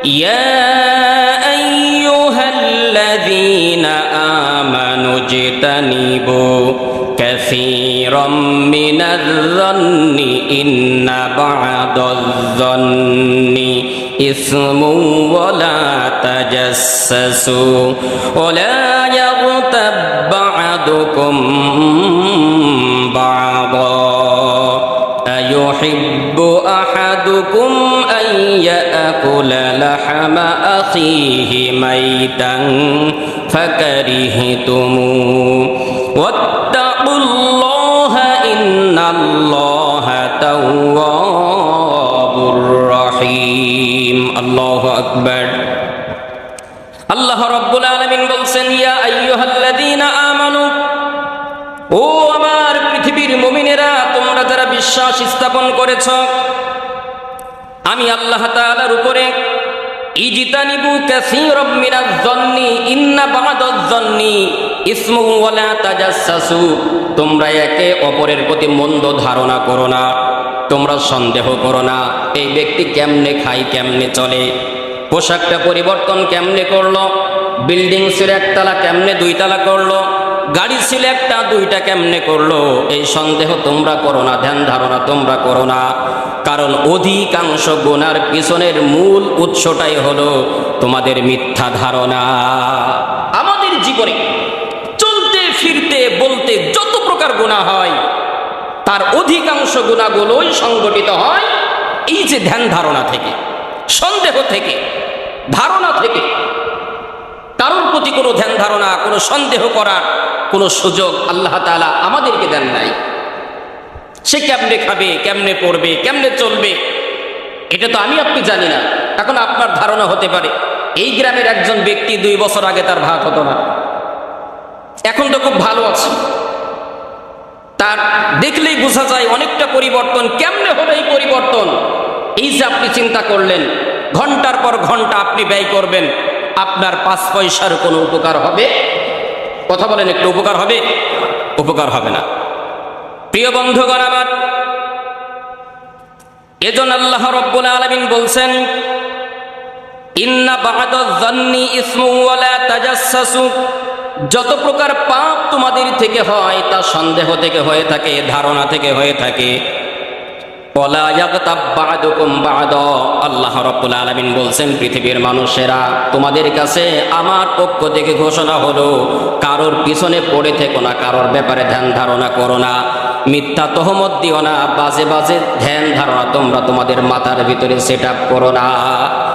ইয়া আইয়ুহাল্লাযীনা আমানু ইজতানিবু কাসীরাম মিনায-যন্নি ইন্না বা'দায-যন্নি ইসমুন ওয়া লা তাজাসসু ওয়া লা ইয়াগতাব বা'দুকুম বা'দা আইয়ুহিব্বু আহাদুকুম আন ইয়াকুলা লাহমা আখিহি মাইতান ফাকারিহতুমু ওয়াত্তাকুল্লাহা ইন্নাল্লাহা তাওয়াবুর রহিম। আল্লাহু আকবার। আল্লাহ রাব্বুল আলামিন বলছেন, ইয়া আইয়ুহাল্লাযীনা আমানু, ও আমার পৃথিবীর মুমিনেরা, তোমরা যারা বিশ্বাস স্থাপন করেছ আমি আল্লাহ তাআলার উপরে, ইজতানিবু কাসীরাম মিনায-যন্নি ইন্না বা'দায-যন্নি ইসমুন ওয়া লা তাজাসসু, তোমরা একে অপরের প্রতি মন্দ ধারণা করো না, তোমরা সন্দেহ করো না এই ব্যক্তি কেমনে খায় কেমনে চলে, পোশাকটা পরিবর্তন কেমনে করলো, বিল্ডিং ছিল একতলা কেমনে দুইতলা করলো, গাড়ি ছিল একটা দুইটা কেমনে করলো, এই সন্দেহ তোমরা করো না, ধ্যান ধারণা তোমরা করো না। কারণ অধিকাংশ গুনার পিছনের মূল উৎসটাই হলো তোমাদের মিথ্যা ধারণা। আমাদের জীবনে চলতে ফিরতে বলতে যত প্রকার গুনাহ হয় তার অধিকাংশ গুনাহগুলোই সংগঠিত হয় এই যে ধ্যান ধারণা থেকে, সন্দেহ থেকে, ধারণা থেকে। কারোর প্রতি কোনো ধ্যান ধারণা, কোনো সন্দেহ করার কোনো সুযোগ আল্লাহ তাআলা আমাদেরকে দেন নাই। সে কেমনে খাবে, কেমনে পড়বে, কেমনে চলবে, এটা তো আমি আপনি জানি না। এখন আপনার ধারণা হতে পারে এই গ্রামের একজন ব্যক্তি 2 বছর আগে তার ভাত হতো না, এখন তো খুব ভালো আছে, তার দেখলেই বোঝা যায় অনেকটা পরিবর্তন। কেমনে হলো এই পরিবর্তন? এই যে আপনি চিন্তা করলেন, ঘন্টার পর ঘন্টা আপনি ব্যয় করবেন, আপনার 5 পয়সার কোনো উপকার হবে? কথা বলেন, একটু উপকার হবে? উপকার হবে না। প্রিয় বন্ধুগণ আমার, এজন্য আল্লাহ রাব্বুল আলামিন বলছেন, ইন্না বা'দায-যন্নি ইসমুন ওয়া লা তাজাসসু, যত প্রকার পাপ তোমাদের থেকে হয় তা সন্দেহ থেকে হয়ে থাকে, ধারণা থেকে হয়ে থাকে। ওয়ালা ইয়াগতাব বা'দুকুম বা'দা, আল্লাহ রাব্বুল আলামিন বলছেন, পৃথিবীর মানুষেরা তোমাদের কাছে আমার পক্ষ থেকে ঘোষণা হলো, কারোর পিছনে পড়ে থেকো না, কারোর ব্যাপারে ধ্যান ধারণা করো না, মিথ্যা তহমত দিও না, বাজে বাজে ধ্যান ধারণা তোমরা তোমাদের মাথার ভিতরে সেট আপ করো না।